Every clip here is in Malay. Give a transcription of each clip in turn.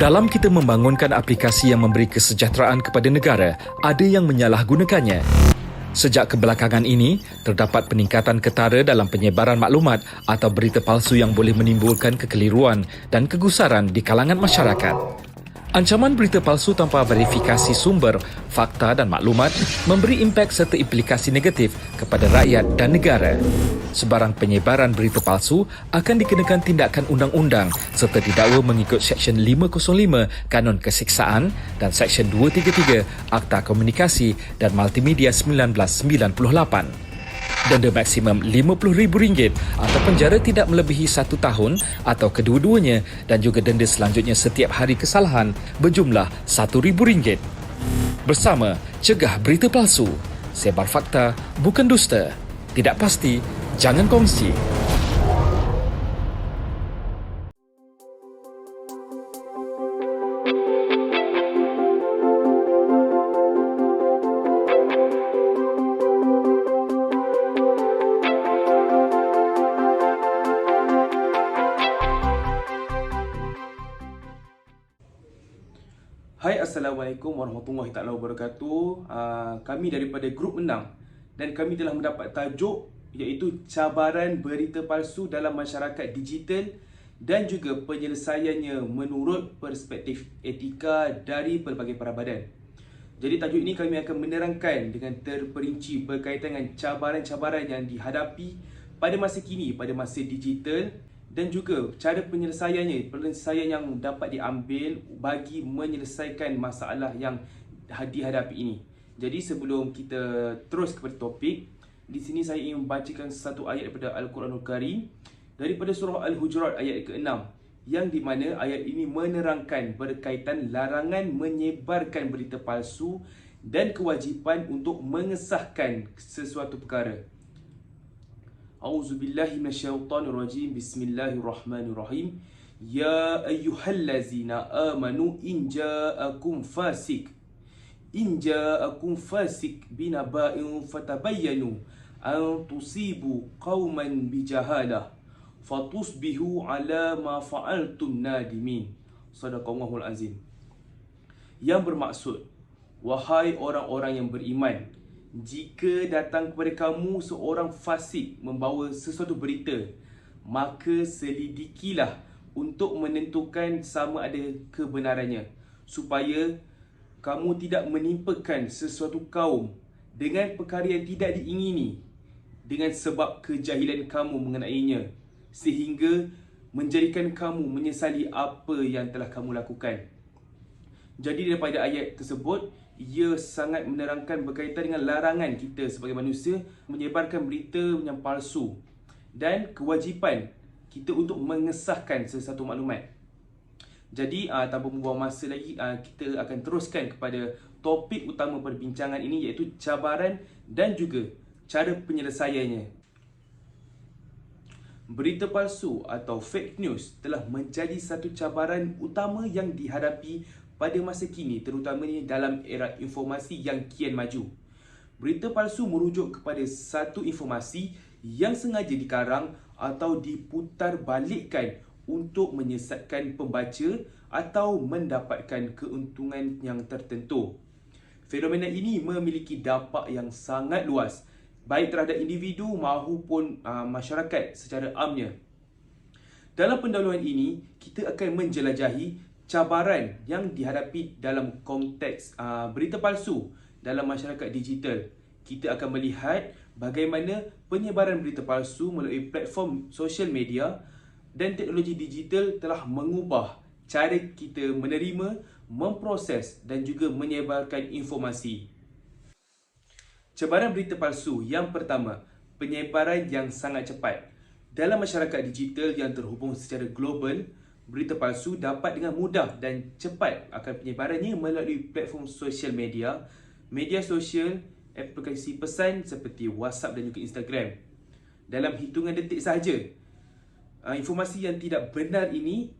Dalam kita membangunkan aplikasi yang memberi kesejahteraan kepada negara, ada yang menyalahgunakannya. Sejak kebelakangan ini, terdapat peningkatan ketara dalam penyebaran maklumat atau berita palsu yang boleh menimbulkan kekeliruan dan kegusaran di kalangan masyarakat. Ancaman berita palsu tanpa verifikasi sumber, fakta dan maklumat memberi impak serta implikasi negatif kepada rakyat dan negara. Sebarang penyebaran berita palsu akan dikenakan tindakan undang-undang serta didakwa mengikut Seksyen 505 Kanun Keseksaan dan Seksyen 233 Akta Komunikasi dan Multimedia 1998. Denda maksimum RM50,000 atau penjara tidak melebihi 1 tahun atau kedua-duanya dan juga denda selanjutnya setiap hari kesalahan berjumlah RM1,000. Bersama, cegah berita palsu. Sebar fakta, bukan dusta. Tidak pasti, jangan kongsi. Hai, Assalamualaikum warahmatullahi taala wabarakatuh. Kami daripada Grup Menang dan kami telah mendapat tajuk iaitu cabaran berita palsu dalam masyarakat digital dan juga penyelesaiannya menurut perspektif etika dari pelbagai parabadan. Jadi tajuk ini kami akan menerangkan dengan terperinci berkaitan dengan cabaran-cabaran yang dihadapi pada masa kini, pada masa digital, dan juga cara penyelesaian yang dapat diambil bagi menyelesaikan masalah yang dihadapi ini. Jadi sebelum kita terus kepada topik, di sini saya ingin membacakan satu ayat daripada Al-Quranul Karim daripada surah Al-Hujurat ayat ke-6, yang di mana ayat ini menerangkan berkaitan larangan menyebarkan berita palsu dan kewajipan untuk mengesahkan sesuatu perkara. A'udzubillahi minasyaitonirrajim. Bismillahirrahmanirrahim. Ya ayyuhallazina amanu in ja'akum fasik binaba'in fatabayyanu an tusibu qauman bijahalah fatusbihu ala ma fa'altum nadimin. Shadaqallahul azim. Yang bermaksud, wahai orang-orang yang beriman, jika datang kepada kamu seorang fasik membawa sesuatu berita, maka selidikilah untuk menentukan sama ada kebenarannya, supaya kamu tidak menimpakan sesuatu kaum dengan perkara yang tidak diingini dengan sebab kejahilan kamu mengenainya, sehingga menjadikan kamu menyesali apa yang telah kamu lakukan. Jadi daripada ayat tersebut, ia sangat menerangkan berkaitan dengan larangan kita sebagai manusia menyebarkan berita yang palsu dan kewajipan kita untuk mengesahkan sesuatu maklumat. Jadi tanpa membuang masa lagi, kita akan teruskan kepada topik utama perbincangan ini, iaitu cabaran dan juga cara penyelesaiannya. Berita palsu atau fake news telah menjadi satu cabaran utama yang dihadapi pada masa kini, terutamanya dalam era informasi yang kian maju. Berita palsu merujuk kepada satu informasi yang sengaja dikarang atau diputarbalikkan untuk menyesatkan pembaca atau mendapatkan keuntungan yang tertentu. Fenomena ini memiliki dampak yang sangat luas, baik terhadap individu maupun masyarakat secara amnya. Dalam pendahuluan ini, kita akan menjelajahi cabaran yang dihadapi dalam konteks berita palsu dalam masyarakat digital. Kita akan melihat bagaimana penyebaran berita palsu melalui platform sosial media dan teknologi digital telah mengubah cara kita menerima, memproses dan juga menyebarkan informasi. Cabaran berita palsu yang pertama, penyebaran yang sangat cepat. Dalam masyarakat digital yang terhubung secara global, berita palsu dapat dengan mudah dan cepat akan penyebarannya melalui platform sosial media, media sosial, aplikasi pesan seperti WhatsApp dan juga Instagram. Dalam hitungan detik sahaja, informasi yang tidak benar ini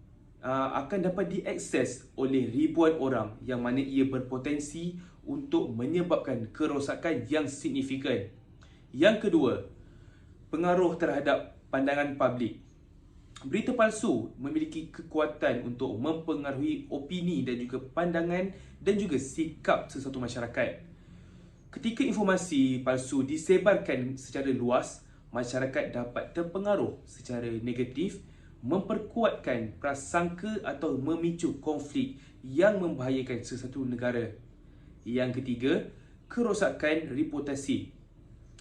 akan dapat diakses oleh ribuan orang, yang mana ia berpotensi untuk menyebabkan kerosakan yang signifikan. Yang kedua, pengaruh terhadap pandangan publik. Berita palsu memiliki kekuatan untuk mempengaruhi opini dan juga pandangan dan juga sikap sesuatu masyarakat. Ketika informasi palsu disebarkan secara luas, masyarakat dapat terpengaruh secara negatif, memperkuatkan prasangka atau memicu konflik yang membahayakan sesuatu negara. Yang ketiga, kerosakan reputasi.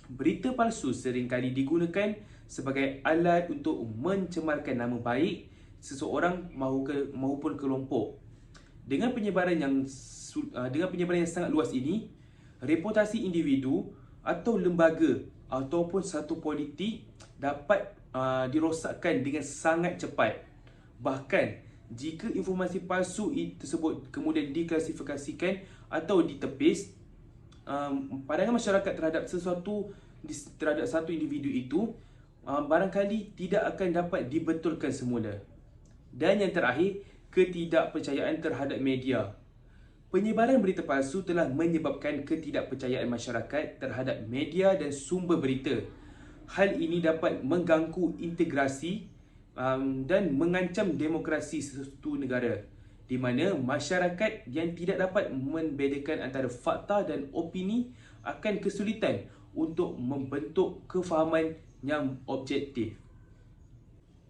Berita palsu seringkali digunakan sebagai alat untuk mencemarkan nama baik seseorang maupun kelompok. Dengan penyebaran yang sangat luas ini, reputasi individu atau lembaga ataupun satu politik dapat dirosakkan dengan sangat cepat. Bahkan jika informasi palsu tersebut kemudian diklasifikasikan atau ditepis, pandangan masyarakat terhadap satu individu itu barangkali tidak akan dapat dibetulkan semula. Dan yang terakhir, ketidakpercayaan terhadap media. Penyebaran berita palsu telah menyebabkan ketidakpercayaan masyarakat terhadap media dan sumber berita. Hal ini dapat mengganggu integrasi dan mengancam demokrasi sesuatu negara, di mana masyarakat yang tidak dapat membedakan antara fakta dan opini akan kesulitan untuk membentuk kefahaman yang objektif.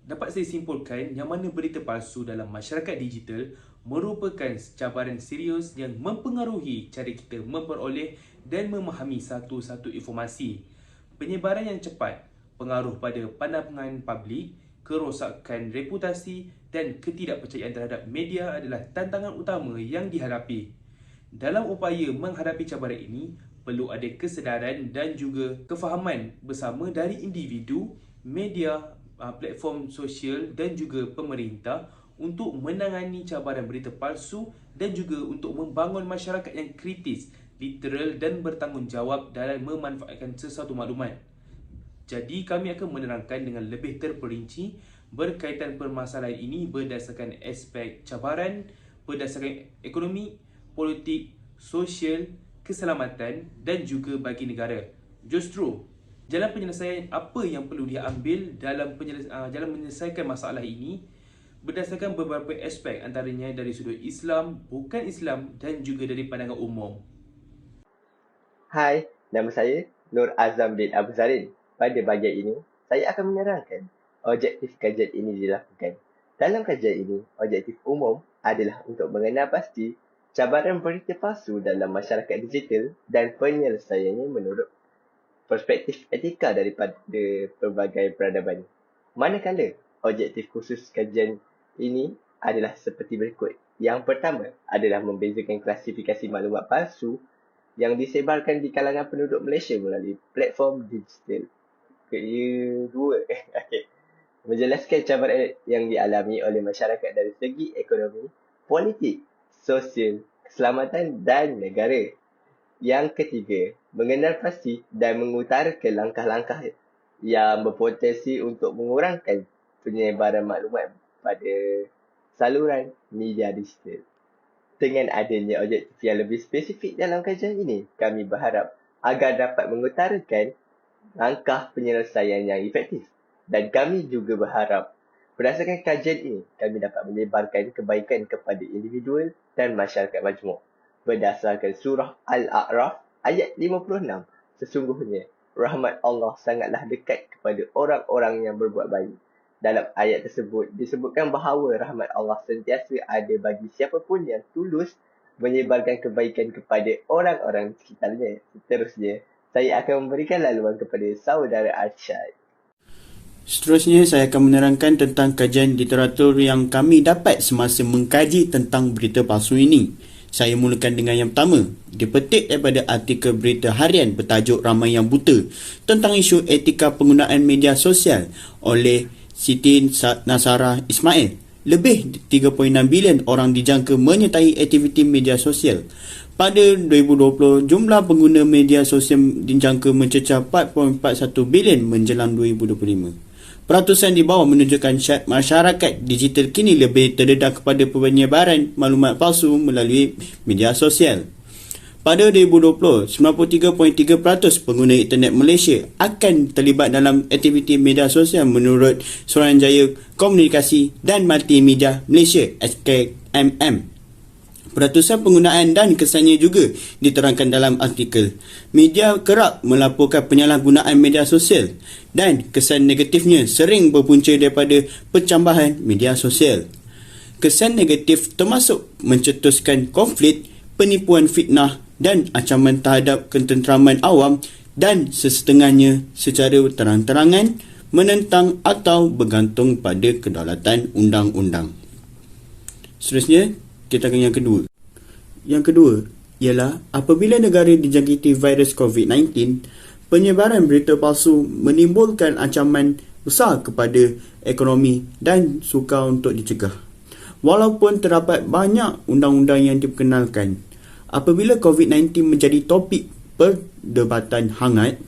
Dapat saya simpulkan yang mana berita palsu dalam masyarakat digital merupakan cabaran serius yang mempengaruhi cara kita memperoleh dan memahami satu-satu informasi. Penyebaran yang cepat, pengaruh pada pandangan publik, kerosakan reputasi dan ketidakpercayaan terhadap media adalah tantangan utama yang dihadapi. Dalam upaya menghadapi cabaran ini, perlu ada kesedaran dan juga kefahaman bersama dari individu, media, platform sosial dan juga pemerintah untuk menangani cabaran berita palsu dan juga untuk membangun masyarakat yang kritis, literal dan bertanggungjawab dalam memanfaatkan sesuatu maklumat. Jadi kami akan menerangkan dengan lebih terperinci berkaitan permasalahan ini berdasarkan aspek cabaran, berdasarkan ekonomi, politik, sosial, keselamatan dan juga bagi negara. Justru, jalan penyelesaian apa yang perlu diambil dalam menyelesaikan masalah ini berdasarkan beberapa aspek, antaranya dari sudut Islam, bukan Islam dan juga dari pandangan umum. Hai, nama saya Nur Azam bin Abu Zarin. Pada bahagian ini, saya akan menerangkan objektif kajian ini dilakukan. Dalam kajian ini, objektif umum adalah untuk mengenal pasti cabaran berita palsu dalam masyarakat digital dan penyelesaiannya menurut perspektif etika daripada pelbagai peradaban. Manakala, objektif khusus kajian ini adalah seperti berikut. Yang pertama adalah membezakan klasifikasi maklumat palsu yang disebarkan di kalangan penduduk Malaysia melalui platform digital. Kedua, menjelaskan cabaran yang dialami oleh masyarakat dari segi ekonomi, politik, sosial, keselamatan dan negara. Yang ketiga, mengenal pasti dan mengutarakan langkah-langkah yang berpotensi untuk mengurangkan penyebaran maklumat pada saluran media digital. Dengan adanya objektif yang lebih spesifik dalam kajian ini, kami berharap agar dapat mengutarakan langkah penyelesaian yang efektif. Dan kami juga berharap berdasarkan kajian ini, kami dapat menyebarkan kebaikan kepada individu dan masyarakat majmuk. Berdasarkan surah Al-A'raf ayat 56, sesungguhnya rahmat Allah sangatlah dekat kepada orang-orang yang berbuat baik. Dalam ayat tersebut disebutkan bahawa rahmat Allah sentiasa ada bagi siapapun yang tulus menyebarkan kebaikan kepada orang-orang sekitarnya. Seterusnya, saya akan memberikan laluan kepada saudara Arsyad. Seterusnya, saya akan menerangkan tentang kajian literatur yang kami dapat semasa mengkaji tentang berita palsu ini. Saya mulakan dengan yang pertama, dipetik daripada artikel berita harian bertajuk Ramai Yang Buta tentang isu etika penggunaan media sosial oleh Siti Nasara Ismail. Lebih 3.6 bilion orang dijangka menyertai aktiviti media sosial. Pada 2020, jumlah pengguna media sosial dijangka mencecah 4.41 bilion menjelang 2025. Peratusan di bawah menunjukkan masyarakat digital kini lebih terdedah kepada penyebaran maklumat palsu melalui media sosial. Pada 2020, 93.3% pengguna internet Malaysia akan terlibat dalam aktiviti media sosial menurut Suruhanjaya Komunikasi dan Multimedia Malaysia SKMM. Peratusan penggunaan dan kesannya juga diterangkan dalam artikel. Media kerap melaporkan penyalahgunaan media sosial dan kesan negatifnya sering berpunca daripada pencambahan media sosial. Kesan negatif termasuk mencetuskan konflik, penipuan fitnah dan ancaman terhadap ketenteraman awam dan sesetengahnya secara terang-terangan menentang atau bergantung pada kedaulatan undang-undang. Seterusnya, kita akan yang kedua. Yang kedua ialah apabila negara dijangkiti virus COVID-19, penyebaran berita palsu menimbulkan ancaman besar kepada ekonomi dan sukar untuk dicegah. Walaupun terdapat banyak undang-undang yang diperkenalkan, apabila COVID-19 menjadi topik perdebatan hangat,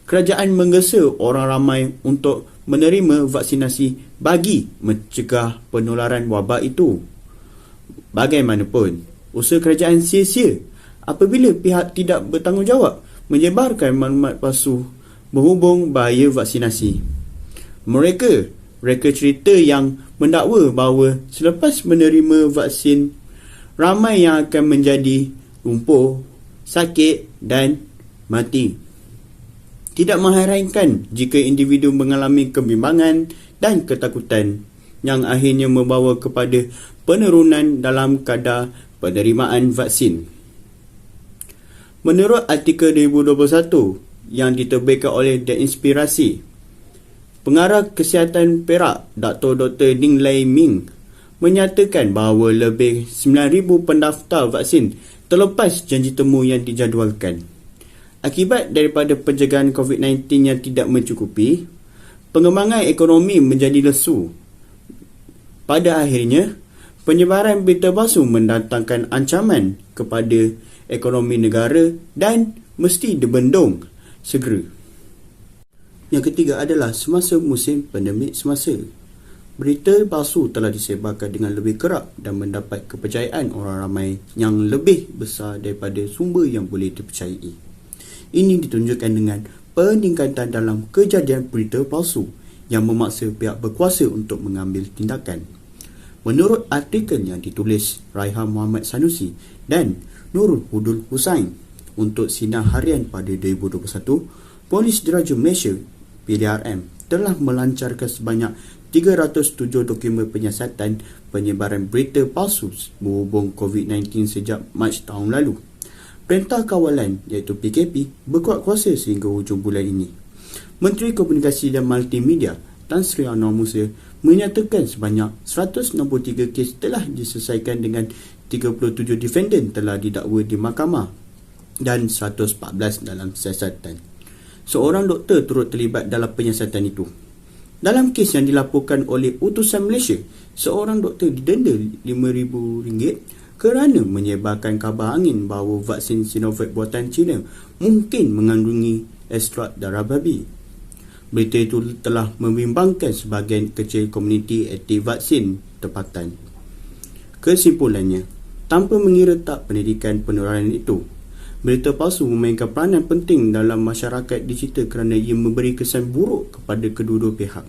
kerajaan menggesa orang ramai untuk menerima vaksinasi bagi mencegah penularan wabak itu. Bagaimanapun, usaha kerajaan sia-sia apabila pihak tidak bertanggungjawab menyebarkan maklumat palsu berhubung bahaya vaksinasi. Mereka cerita yang mendakwa bahawa selepas menerima vaksin, ramai yang akan menjadi lumpuh, sakit dan mati. Tidak mengherankan jika individu mengalami kebimbangan dan ketakutan yang akhirnya membawa kepada penurunan dalam kadar penerimaan vaksin. Menurut artikel 2021 yang diterbitkan oleh The Inspirasi, Pengarah Kesihatan Perak Dr. Ding Lai Ming menyatakan bahawa lebih 9,000 pendaftar vaksin terlepas janji temu yang dijadualkan. Akibat daripada pencegahan COVID-19 yang tidak mencukupi, pengembangan ekonomi menjadi lesu. Pada akhirnya, penyebaran berita palsu mendatangkan ancaman kepada ekonomi negara dan mesti dibendung segera. Yang ketiga adalah semasa musim pandemik semasa. Berita palsu telah disebarkan dengan lebih kerap dan mendapat kepercayaan orang ramai yang lebih besar daripada sumber yang boleh dipercayai. Ini ditunjukkan dengan peningkatan dalam kejadian berita palsu yang memaksa pihak berkuasa untuk mengambil tindakan. Menurut artikel yang ditulis Raihan Muhammad Sanusi dan Nurul Hudul Husain untuk Sinar Harian pada 2021, Polis Diraja Malaysia PDRM telah melancarkan sebanyak 307 dokumen penyiasatan penyebaran berita palsu berhubung COVID-19 sejak Mac tahun lalu. Perintah Kawalan iaitu PKP berkuat kuasa sehingga hujung bulan ini. Menteri Komunikasi dan Multimedia Tan Sri Anwar Musa menyatakan sebanyak 163 kes telah diselesaikan dengan 37 defendant telah didakwa di mahkamah dan 114 dalam siasatan. Seorang doktor turut terlibat dalam penyiasatan itu. Dalam kes yang dilaporkan oleh utusan Malaysia, seorang doktor didenda RM5,000 kerana menyebarkan khabar angin bahawa vaksin Sinovac buatan China mungkin mengandungi ekstrak darah babi. Berita itu telah membimbangkan sebahagian kecil komuniti aktif vaksin tempatan. Kesimpulannya, tanpa mengira tak pendidikan penularan itu, berita palsu memainkan peranan penting dalam masyarakat digital kerana ia memberi kesan buruk kepada kedua-dua pihak.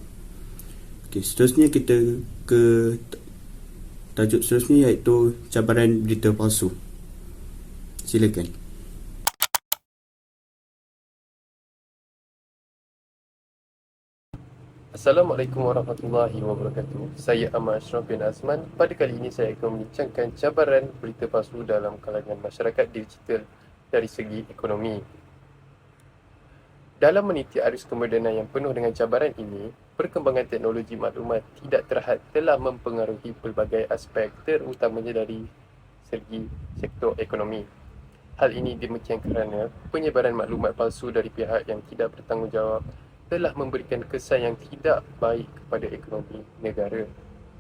Okey, seterusnya kita ke tajuk seterusnya iaitu cabaran berita palsu. Silakan. Assalamualaikum warahmatullahi wabarakatuh. Saya Ahmad Ashraf bin Azman. Pada kali ini saya akan membincangkan cabaran berita palsu dalam kalangan masyarakat digital dari segi ekonomi. Dalam meniti arus kemodenan yang penuh dengan cabaran ini, perkembangan teknologi maklumat tidak terhad telah mempengaruhi pelbagai aspek terutamanya dari segi sektor ekonomi. Hal ini demikian kerana penyebaran maklumat palsu dari pihak yang tidak bertanggungjawab telah memberikan kesan yang tidak baik kepada ekonomi negara.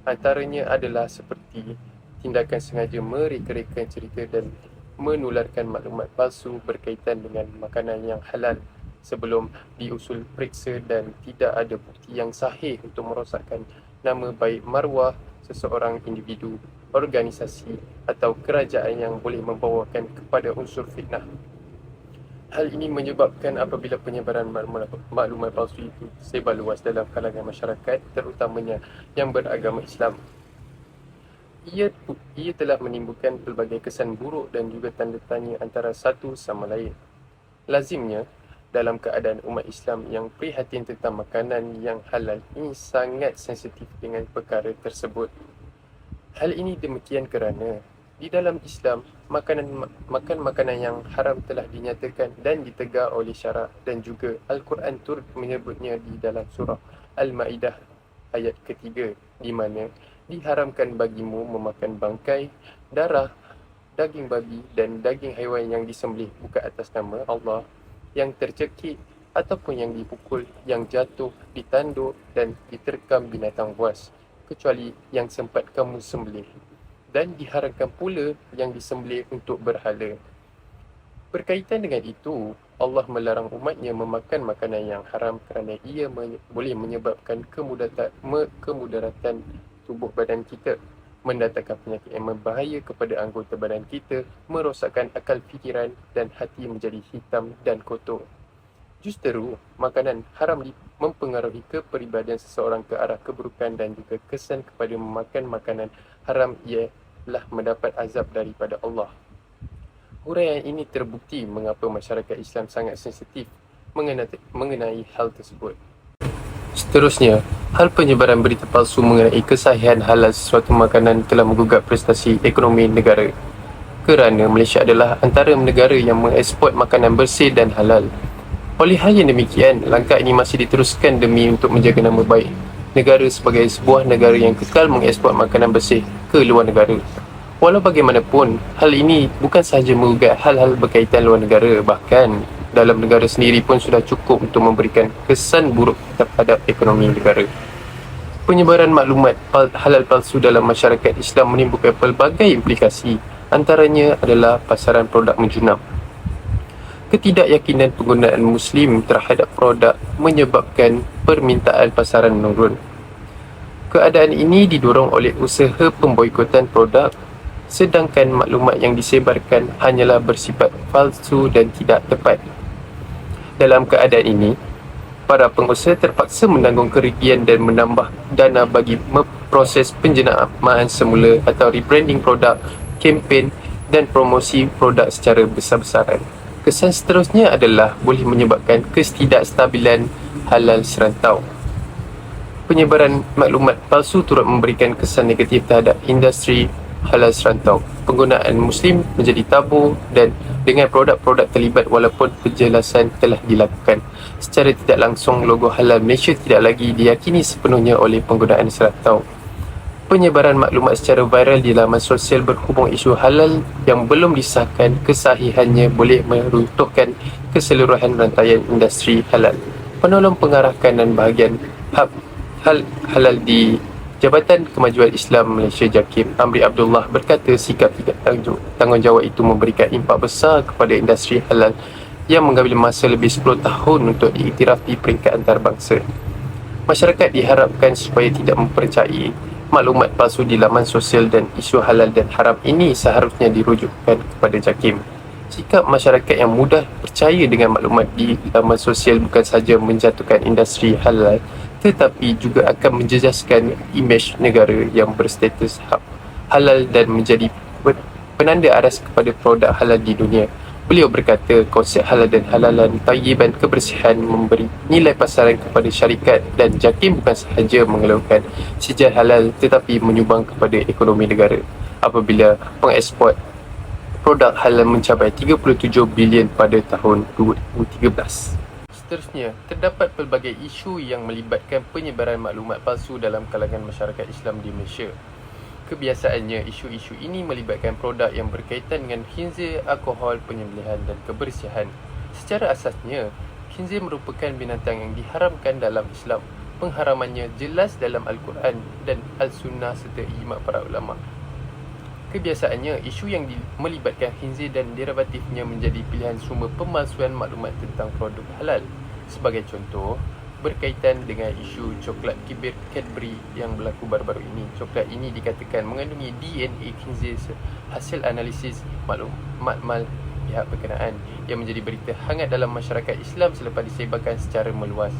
Antaranya adalah seperti tindakan sengaja mereka-rekakan cerita dan menularkan maklumat palsu berkaitan dengan makanan yang halal sebelum diusul periksa dan tidak ada bukti yang sahih untuk merosakkan nama baik maruah seseorang individu, organisasi atau kerajaan yang boleh membawakan kepada unsur fitnah. Hal ini menyebabkan apabila penyebaran maklumat palsu itu sebar luas dalam kalangan masyarakat, terutamanya yang beragama Islam, ia telah menimbulkan pelbagai kesan buruk dan juga tanda tanya antara satu sama lain. Lazimnya, dalam keadaan umat Islam yang prihatin tentang makanan yang halal ini sangat sensitif dengan perkara tersebut. Hal ini demikian kerana di dalam Islam, makan makanan yang haram telah dinyatakan dan ditegar oleh syarak, dan juga Al-Quran turut menyebutnya di dalam surah Al-Ma'idah ayat ketiga, di mana diharamkan bagimu memakan bangkai, darah, daging babi dan daging haiwan yang disembelih bukan atas nama Allah, yang tercekik ataupun yang dipukul, yang jatuh, ditanduk dan diterkam binatang buas, kecuali yang sempat kamu sembelih. Dan diharamkan pula yang disembelih untuk berhala. Berkaitan dengan itu, Allah melarang umatnya memakan makanan yang haram kerana ia boleh menyebabkan kemudaratan tubuh badan kita, mendatangkan penyakit yang berbahaya kepada anggota badan kita, merosakkan akal fikiran dan hati menjadi hitam dan kotor. Justeru, makanan haram mempengaruhi kepribadian seseorang ke arah keburukan, dan juga kesan kepada memakan makanan haram ialah mendapat azab daripada Allah. Huraian ini terbukti mengapa masyarakat Islam sangat sensitif mengenai hal tersebut. Seterusnya, hal penyebaran berita palsu mengenai kesahihan halal sesuatu makanan telah menggugat prestasi ekonomi negara, kerana Malaysia adalah antara negara yang mengeksport makanan bersih dan halal. Oleh hal yang demikian, langkah ini masih diteruskan demi untuk menjaga nama baik negara sebagai sebuah negara yang kekal mengeksport makanan bersih ke luar negara. Walau bagaimanapun, hal ini bukan sahaja menggugat hal-hal berkaitan luar negara, bahkan dalam negara sendiri pun sudah cukup untuk memberikan kesan buruk terhadap ekonomi negara. Penyebaran maklumat halal palsu dalam masyarakat Islam menimbulkan pelbagai implikasi, antaranya adalah pasaran produk menjunam. Ketidakyakinan penggunaan Muslim terhadap produk menyebabkan permintaan pasaran menurun. Keadaan ini didorong oleh usaha pemboikotan produk, sedangkan maklumat yang disebarkan hanyalah bersifat palsu dan tidak tepat. Dalam keadaan ini, para pengusaha terpaksa menanggung kerugian dan menambah dana bagi proses penjenaan semula atau rebranding produk, kempen dan promosi produk secara besar-besaran. Kesan seterusnya adalah boleh menyebabkan ketidakstabilan halal serantau. Penyebaran maklumat palsu turut memberikan kesan negatif terhadap industri halal serantau. Penggunaan Muslim menjadi tabu dan dengan produk-produk terlibat walaupun penjelasan telah dilakukan. Secara tidak langsung, logo halal Malaysia tidak lagi diyakini sepenuhnya oleh penggunaan serantau. Penyebaran maklumat secara viral di laman sosial berhubung isu halal yang belum disahkan kesahihannya boleh meruntuhkan keseluruhan rantaian industri halal. Penolong pengarah kanan bahagian halal di Jabatan Kemajuan Islam Malaysia JAKIM, Amri Abdullah berkata sikap tidak tanggungjawab itu memberikan impak besar kepada industri halal yang mengambil masa lebih 10 tahun untuk diiktiraf di peringkat antarabangsa. Masyarakat diharapkan supaya tidak mempercayai maklumat palsu di laman sosial dan isu halal dan haram ini seharusnya dirujukkan kepada JAKIM. Sikap masyarakat yang mudah percaya dengan maklumat di laman sosial bukan sahaja menjatuhkan industri halal, tetapi juga akan menjejaskan imej negara yang berstatus halal dan menjadi penanda aras kepada produk halal di dunia. Beliau berkata, konsep halal dan halalan tayyiban kebersihan memberi nilai pasaran kepada syarikat, dan JAKIM bukan sahaja mengeluarkan sijil halal tetapi menyumbang kepada ekonomi negara apabila pengeksport produk halal mencapai 37 bilion pada tahun 2013. Seterusnya, terdapat pelbagai isu yang melibatkan penyebaran maklumat palsu dalam kalangan masyarakat Islam di Malaysia. Kebiasaannya, isu-isu ini melibatkan produk yang berkaitan dengan khinzir, alkohol, penyembelihan dan kebersihan. Secara asasnya, khinzir merupakan binatang yang diharamkan dalam Islam. Pengharamannya jelas dalam Al-Quran dan Al-Sunnah serta ijma' para ulama'. Kebiasaannya, isu yang melibatkan khinzir dan derivatifnya menjadi pilihan sumber pemalsuan maklumat tentang produk halal. Sebagai contoh, berkaitan dengan isu coklat kibir Cadbury yang berlaku baru-baru ini. Coklat ini dikatakan mengandungi DNA khinzir hasil analisis maklumat pihak berkenaan yang menjadi berita hangat dalam masyarakat Islam selepas disebarkan secara meluas.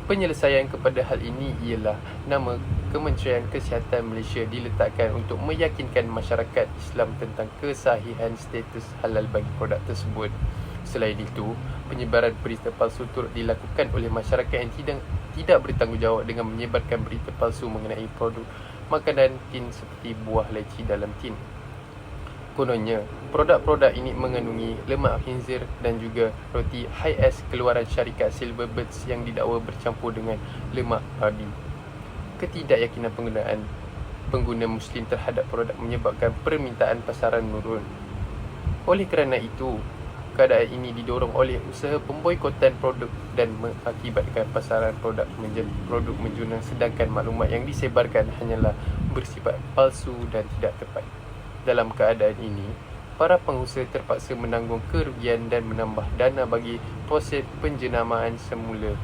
Penyelesaian kepada hal ini ialah nama Kementerian Kesihatan Malaysia diletakkan untuk meyakinkan masyarakat Islam tentang kesahihan status halal bagi produk tersebut. Selain itu, penyebaran berita palsu turut dilakukan oleh masyarakat yang tidak bertanggungjawab dengan menyebarkan berita palsu mengenai produk makanan tin seperti buah leci dalam tin. Kononnya, produk-produk ini mengandungi lemak khinzir dan juga roti high-S keluaran syarikat Silverbirds yang didakwa bercampur dengan lemak babi. Ketidakyakinan pengguna Muslim terhadap produk menyebabkan permintaan pasaran menurun. Oleh kerana itu, keadaan ini didorong oleh usaha pemboikotan produk dan mengakibatkan pasaran produk menjadi produk menjunang, sedangkan maklumat yang disebarkan hanyalah bersifat palsu dan tidak tepat. Dalam keadaan ini, para pengusaha terpaksa menanggung kerugian dan menambah dana bagi proses penjenamaan semula,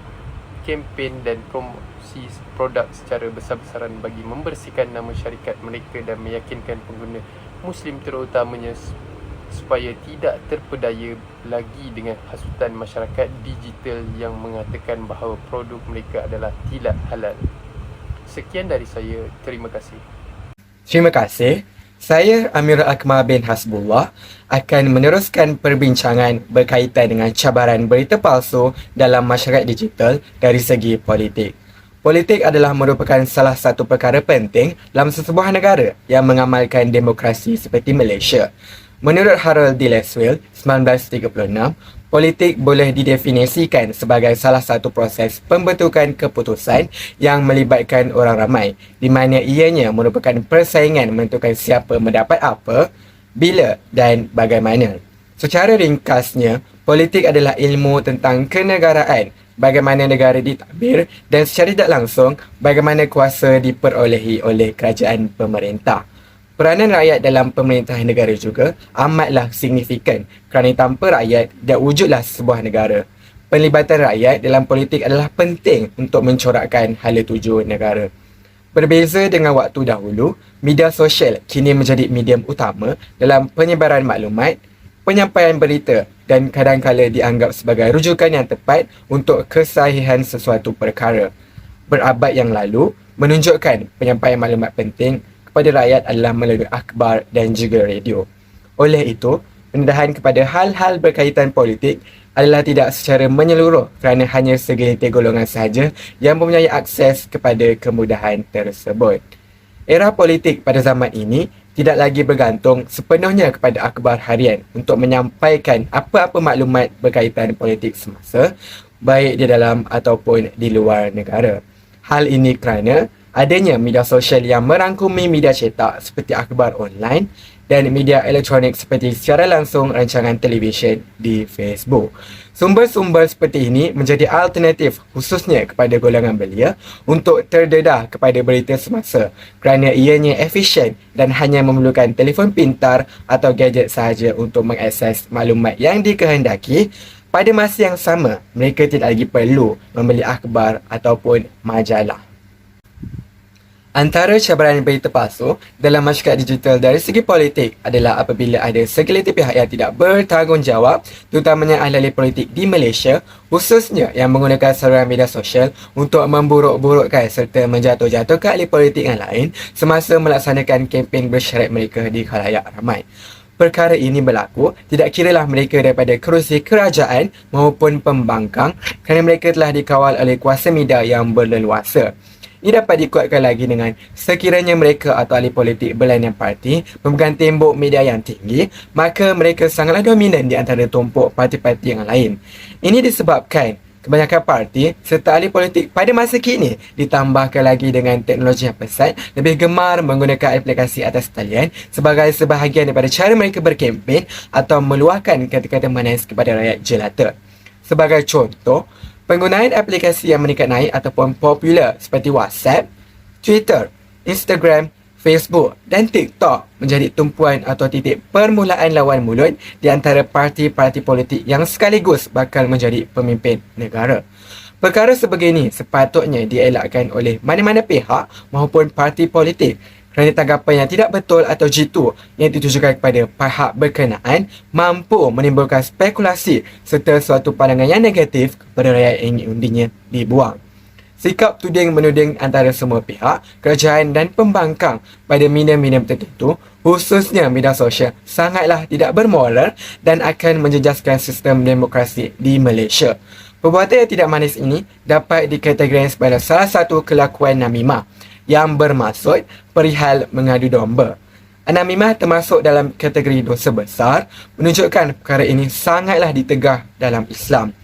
kempen dan promosi produk secara besar-besaran bagi membersihkan nama syarikat mereka dan meyakinkan pengguna Muslim terutamanya supaya tidak terpedaya lagi dengan hasutan masyarakat digital yang mengatakan bahawa produk mereka adalah tidak halal. Sekian dari saya, terima kasih. Terima kasih. Saya Amirul Akmal bin Hasbullah akan meneruskan perbincangan berkaitan dengan cabaran berita palsu dalam masyarakat digital dari segi politik. Politik adalah merupakan salah satu perkara penting dalam sesebuah negara yang mengamalkan demokrasi seperti Malaysia. Menurut Harold D. Lasswell, 1936, politik boleh didefinisikan sebagai salah satu proses pembentukan keputusan yang melibatkan orang ramai, di mana ianya merupakan persaingan menentukan siapa mendapat apa, bila dan bagaimana. Secara ringkasnya, politik adalah ilmu tentang kenegaraan, bagaimana negara ditadbir dan secara tidak langsung bagaimana kuasa diperolehi oleh kerajaan pemerintah. Peranan rakyat dalam pemerintahan negara juga amatlah signifikan kerana tanpa rakyat tidak wujudlah sebuah negara. Penlibatan rakyat dalam politik adalah penting untuk mencorakkan hala tuju negara. Berbeza dengan waktu dahulu, media sosial kini menjadi medium utama dalam penyebaran maklumat, penyampaian berita dan kadang-kala dianggap sebagai rujukan yang tepat untuk kesahihan sesuatu perkara. Berabad yang lalu, menunjukkan penyampaian maklumat penting kepada rakyat adalah melalui akhbar dan juga radio. Oleh itu, pendedahan kepada hal-hal berkaitan politik adalah tidak secara menyeluruh kerana hanya segelintir golongan sahaja yang mempunyai akses kepada kemudahan tersebut. Era politik pada zaman ini tidak lagi bergantung sepenuhnya kepada akhbar harian untuk menyampaikan apa-apa maklumat berkaitan politik semasa, baik di dalam ataupun di luar negara. Hal ini kerana adanya media sosial yang merangkumi media cetak seperti akhbar online dan media elektronik seperti secara langsung rancangan televisyen di Facebook. Sumber-sumber seperti ini menjadi alternatif khususnya kepada golongan belia untuk terdedah kepada berita semasa kerana ianya efisien dan hanya memerlukan telefon pintar atau gadget sahaja untuk mengakses maklumat yang dikehendaki. Pada masa yang sama, mereka tidak lagi perlu membeli akhbar ataupun majalah. Antara cabaran berita palsu dalam masyarakat digital dari segi politik adalah apabila ada segelintir pihak yang tidak bertanggungjawab, terutamanya ahli-ahli politik di Malaysia, khususnya yang menggunakan saluran media sosial untuk memburuk-burukkan serta menjatuh-jatuhkan ahli politik yang lain semasa melaksanakan kempen bersyarat mereka di khalayak ramai. Perkara ini berlaku tidak kiralah mereka daripada kerusi kerajaan maupun pembangkang kerana mereka telah dikawal oleh kuasa media yang berleluasa. Ini dapat dikuatkan lagi dengan sekiranya mereka atau ahli politik berlainan parti memegang tembok media yang tinggi, maka mereka sangatlah dominan di antara tumpuk parti-parti yang lain. Ini disebabkan kebanyakan parti serta ahli politik pada masa kini ditambahkan lagi dengan teknologi yang pesat lebih gemar menggunakan aplikasi atas talian sebagai sebahagian daripada cara mereka berkempen atau meluahkan kata-kata manis kepada rakyat jelata. Sebagai contoh, penggunaan aplikasi yang meningkat naik ataupun popular seperti WhatsApp, Twitter, Instagram, Facebook dan TikTok menjadi tumpuan atau titik permulaan lawan mulut di antara parti-parti politik yang sekaligus bakal menjadi pemimpin negara. Perkara sebegini sepatutnya dielakkan oleh mana-mana pihak maupun parti politik kerana tanggapan yang tidak betul atau jitu yang ditujukan kepada pihak berkenaan mampu menimbulkan spekulasi serta suatu pandangan yang negatif kepada rakyat yang ingin undinya dibuang. Sikap tuding-menuding antara semua pihak, kerajaan dan pembangkang pada medium-medium tertentu, khususnya media sosial, sangatlah tidak bermoral dan akan menjejaskan sistem demokrasi di Malaysia. Perbuatan yang tidak manis ini dapat dikategorikan sebagai salah satu kelakuan namimah yang bermaksud perihal mengadu domba. Namimah termasuk dalam kategori dosa besar, menunjukkan perkara ini sangatlah ditegah dalam Islam.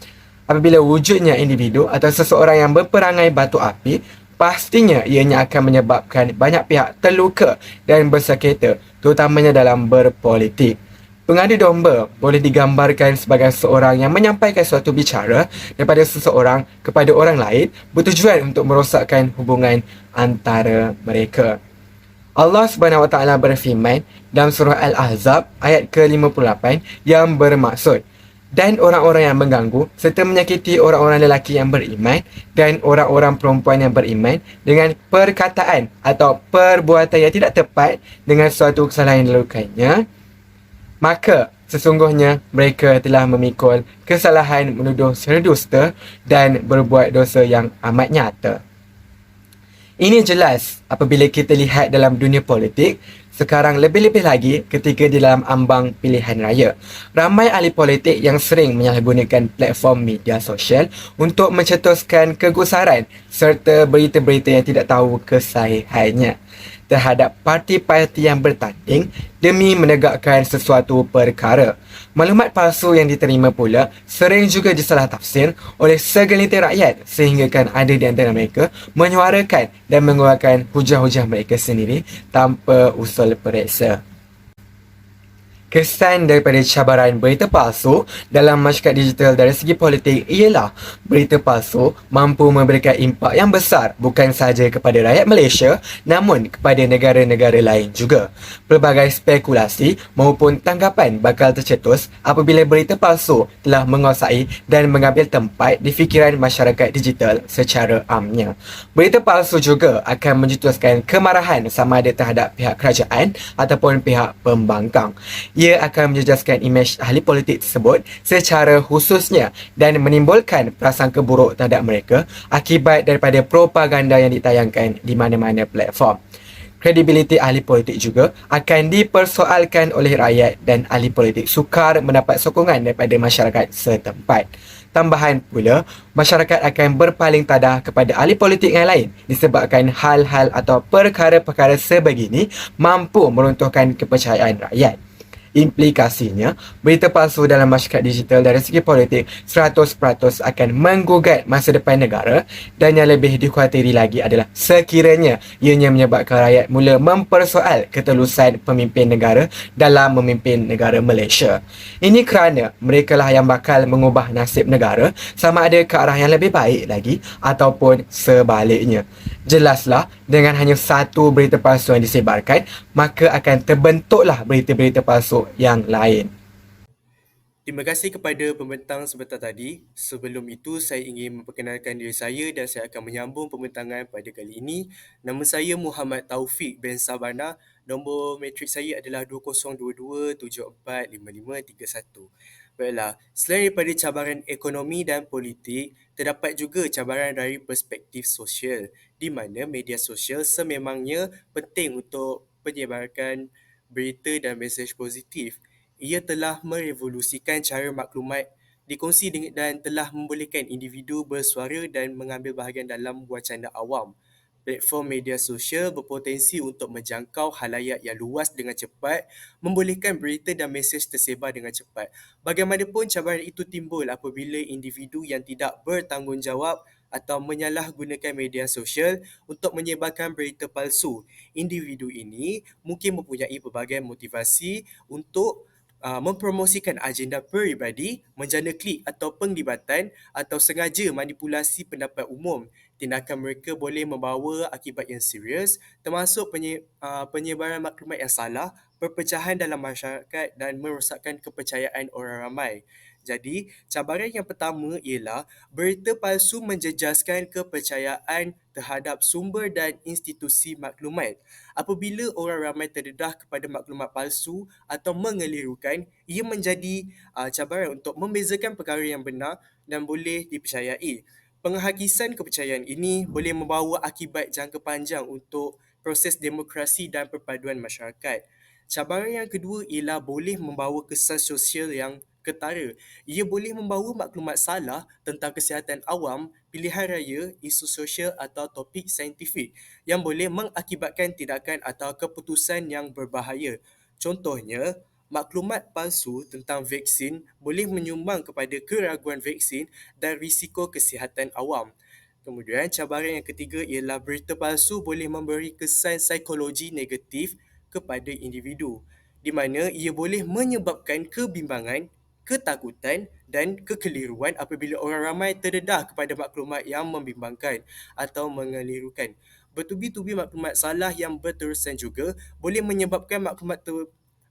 Apabila wujudnya individu atau seseorang yang berperangai batu api, pastinya ianya akan menyebabkan banyak pihak terluka dan bersengketa, terutamanya dalam berpolitik. Pengadu domba boleh digambarkan sebagai seorang yang menyampaikan suatu bicara daripada seseorang kepada orang lain bertujuan untuk merosakkan hubungan antara mereka. Allah Subhanahu Wa Taala berfirman dalam surah Al-Ahzab ayat ke-58 yang bermaksud, dan orang-orang yang mengganggu serta menyakiti orang-orang lelaki yang beriman dan orang-orang perempuan yang beriman dengan perkataan atau perbuatan yang tidak tepat dengan suatu kesalahan yang dilakukannya, maka sesungguhnya mereka telah memikul kesalahan menuduh secara dusta dan berbuat dosa yang amat nyata. Ini jelas apabila kita lihat dalam dunia politik, sekarang lebih-lebih lagi ketika di dalam ambang pilihan raya. Ramai ahli politik yang sering menyalahgunakan platform media sosial untuk mencetuskan kegusaran serta berita-berita yang tidak tahu kesahihannya terhadap parti-parti yang bertanding demi menegakkan sesuatu perkara. Maklumat palsu yang diterima pula sering juga disalah tafsir oleh segelintir rakyat sehinggakan ada di antara mereka menyuarakan dan mengeluarkan hujah-hujah mereka sendiri tanpa usul periksa. Kesan daripada cabaran berita palsu dalam masyarakat digital dari segi politik ialah berita palsu mampu memberikan impak yang besar bukan sahaja kepada rakyat Malaysia namun kepada negara-negara lain juga. Pelbagai spekulasi maupun tanggapan bakal tercetus apabila berita palsu telah menguasai dan mengambil tempat di fikiran masyarakat digital secara amnya. Berita palsu juga akan mencetuskan kemarahan sama ada terhadap pihak kerajaan ataupun pihak pembangkang. Ia akan menjejaskan imej ahli politik tersebut secara khususnya dan menimbulkan prasangka buruk terhadap mereka akibat daripada propaganda yang ditayangkan di mana-mana platform. Kredibiliti ahli politik juga akan dipersoalkan oleh rakyat dan ahli politik sukar mendapat sokongan daripada masyarakat setempat. Tambahan pula, masyarakat akan berpaling tadah kepada ahli politik yang lain disebabkan hal-hal atau perkara-perkara sebegini mampu meruntuhkan kepercayaan rakyat. Implikasinya, berita palsu dalam masyarakat digital dari segi politik 100% akan menggugat masa depan negara dan yang lebih dikhawatiri lagi adalah sekiranya ianya menyebabkan rakyat mula mempersoal ketelusan pemimpin negara dalam memimpin negara Malaysia. Ini kerana mereka lah yang bakal mengubah nasib negara sama ada ke arah yang lebih baik lagi ataupun sebaliknya. Jelaslah, dengan hanya satu berita palsu yang disebarkan, maka akan terbentuklah berita-berita palsu yang lain. Terima kasih kepada pembentang sebentar tadi. Sebelum itu, saya ingin memperkenalkan diri saya dan saya akan menyambung pembentangan pada kali ini. Nama saya Muhammad Taufik bin Sabana. Nombor matrik saya adalah 2022745531. Baiklah, selain daripada cabaran ekonomi dan politik, terdapat juga cabaran dari perspektif sosial, di mana media sosial sememangnya penting untuk penyebarkan berita dan mesej positif. Ia telah merevolusikan cara maklumat dikongsi dan telah membolehkan individu bersuara dan mengambil bahagian dalam wacana awam. Platform media sosial berpotensi untuk menjangkau khalayak yang luas dengan cepat, membolehkan berita dan mesej tersebar dengan cepat. Bagaimanapun, cabaran itu timbul apabila individu yang tidak bertanggungjawab atau menyalahgunakan media sosial untuk menyebarkan berita palsu. Individu ini mungkin mempunyai pelbagai motivasi untuk mempromosikan agenda peribadi, menjana klik atau penglibatan atau sengaja manipulasi pendapat umum. Tindakan mereka boleh membawa akibat yang serius termasuk penyebaran maklumat yang salah, perpecahan dalam masyarakat dan merosakkan kepercayaan orang ramai. Jadi, cabaran yang pertama ialah berita palsu menjejaskan kepercayaan terhadap sumber dan institusi maklumat. Apabila orang ramai terdedah kepada maklumat palsu atau mengelirukan, ia menjadi cabaran untuk membezakan perkara yang benar dan boleh dipercayai. Penghakisan kepercayaan ini boleh membawa akibat jangka panjang untuk proses demokrasi dan perpaduan masyarakat. Cabaran yang kedua ialah boleh membawa kesan sosial yang ketara. Ia boleh membawa maklumat salah tentang kesihatan awam, pilihan raya, isu sosial atau topik saintifik yang boleh mengakibatkan tindakan atau keputusan yang berbahaya. Contohnya, maklumat palsu tentang vaksin boleh menyumbang kepada keraguan vaksin dan risiko kesihatan awam. Kemudian, cabaran yang ketiga ialah berita palsu boleh memberi kesan psikologi negatif kepada individu, di mana ia boleh menyebabkan kebimbangan, ketakutan dan kekeliruan apabila orang ramai terdedah kepada maklumat yang membimbangkan atau mengelirukan. Bertubi-tubi maklumat salah yang berterusan juga boleh menyebabkan maklumat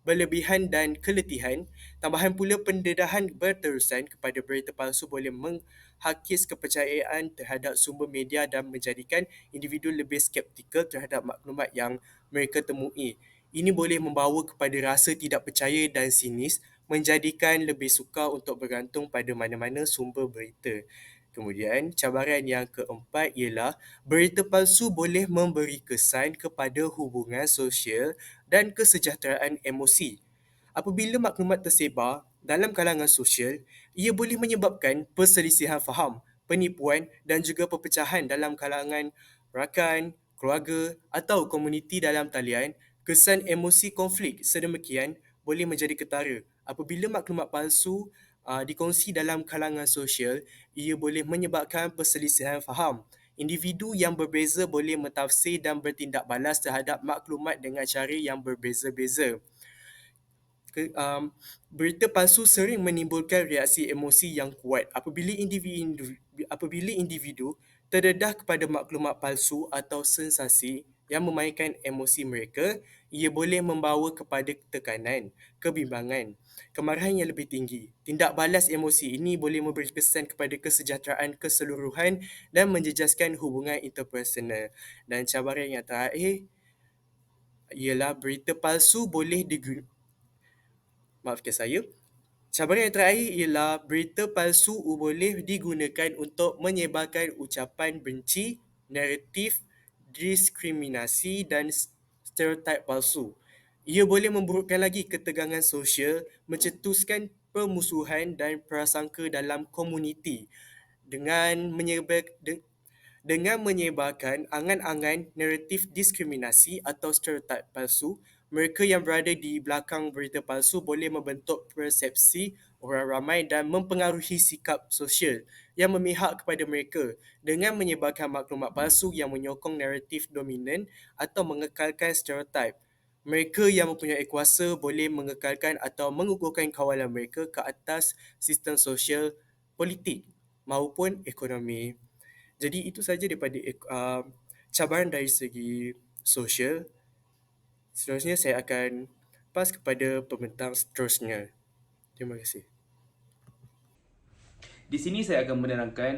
berlebihan dan keletihan. Tambahan pula pendedahan berterusan kepada berita palsu boleh menghakis kepercayaan terhadap sumber media dan menjadikan individu lebih skeptikal terhadap maklumat yang mereka temui. Ini boleh membawa kepada rasa tidak percaya dan sinis, menjadikan lebih sukar untuk bergantung pada mana-mana sumber berita. Kemudian, cabaran yang keempat ialah berita palsu boleh memberi kesan kepada hubungan sosial dan kesejahteraan emosi. Apabila maklumat tersebar dalam kalangan sosial, ia boleh menyebabkan perselisihan faham, penipuan dan juga perpecahan dalam kalangan rakan, keluarga atau komuniti dalam talian. Kesan emosi konflik sedemikian boleh menjadi ketara. Apabila maklumat palsu dikongsi dalam kalangan sosial, ia boleh menyebabkan perselisihan faham. Individu yang berbeza boleh mentafsir dan bertindak balas terhadap maklumat dengan cara yang berbeza-beza. Berita palsu sering menimbulkan reaksi emosi yang kuat. Apabila individu terdedah kepada maklumat palsu atau sensasi yang memainkan emosi mereka, ia boleh membawa kepada tekanan, kebimbangan, kemarahan yang lebih tinggi. Tindak balas emosi ini boleh memberi kesan kepada kesejahteraan keseluruhan dan menjejaskan hubungan interpersonal. Dan cabaran yang terakhir ialah berita palsu boleh Cabaran yang terakhir ialah berita palsu boleh digunakan untuk menyebarkan ucapan benci, naratif, diskriminasi dan stereotip palsu. Ia boleh memburukkan lagi ketegangan sosial, mencetuskan permusuhan dan prasangka dalam komuniti dengan menyebarkan angan-angan naratif diskriminasi atau stereotip palsu. Mereka yang berada di belakang berita palsu boleh membentuk persepsi orang ramai dan mempengaruhi sikap sosial yang memihak kepada mereka dengan menyebarkan maklumat palsu yang menyokong naratif dominan atau mengekalkan stereotip. Mereka yang mempunyai kuasa boleh mengekalkan atau mengukuhkan kawalan mereka ke atas sistem sosial, politik maupun ekonomi. Jadi itu saja daripada cabaran dari segi sosial. Seterusnya saya akan pas kepada pembentang seterusnya. Terima kasih. Di sini saya akan menerangkan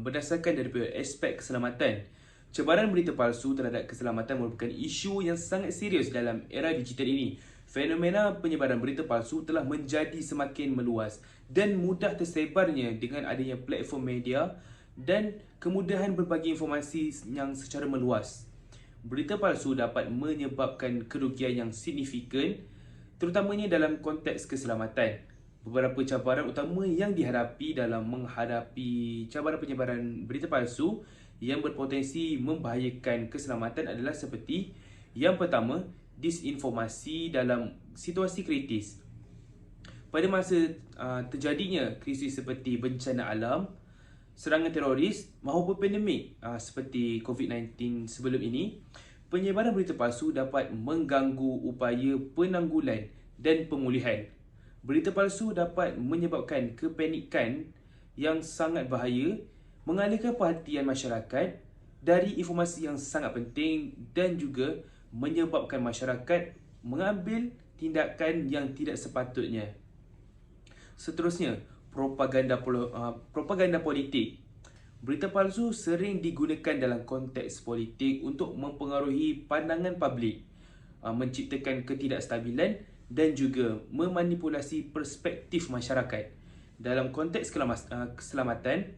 berdasarkan daripada aspek keselamatan. Cabaran berita palsu terhadap keselamatan merupakan isu yang sangat serius dalam era digital ini. Fenomena penyebaran berita palsu telah menjadi semakin meluas dan mudah tersebarnya dengan adanya platform media dan kemudahan berbagi informasi yang secara meluas. Berita palsu dapat menyebabkan kerugian yang signifikan, terutamanya dalam konteks keselamatan. Beberapa cabaran utama yang dihadapi dalam menghadapi cabaran penyebaran berita palsu yang berpotensi membahayakan keselamatan adalah seperti yang pertama, disinformasi dalam situasi kritis. Pada masa terjadinya krisis seperti bencana alam, serangan teroris maupun pandemik seperti COVID-19 sebelum ini, penyebaran berita palsu dapat mengganggu upaya penanggulan dan pemulihan. Berita palsu dapat menyebabkan kepanikan yang sangat bahaya, mengalihkan perhatian masyarakat dari informasi yang sangat penting dan juga menyebabkan masyarakat mengambil tindakan yang tidak sepatutnya. Seterusnya, propaganda politik. Berita palsu sering digunakan dalam konteks politik untuk mempengaruhi pandangan publik, menciptakan ketidakstabilan dan juga memanipulasi perspektif masyarakat. Dalam konteks keselamatan,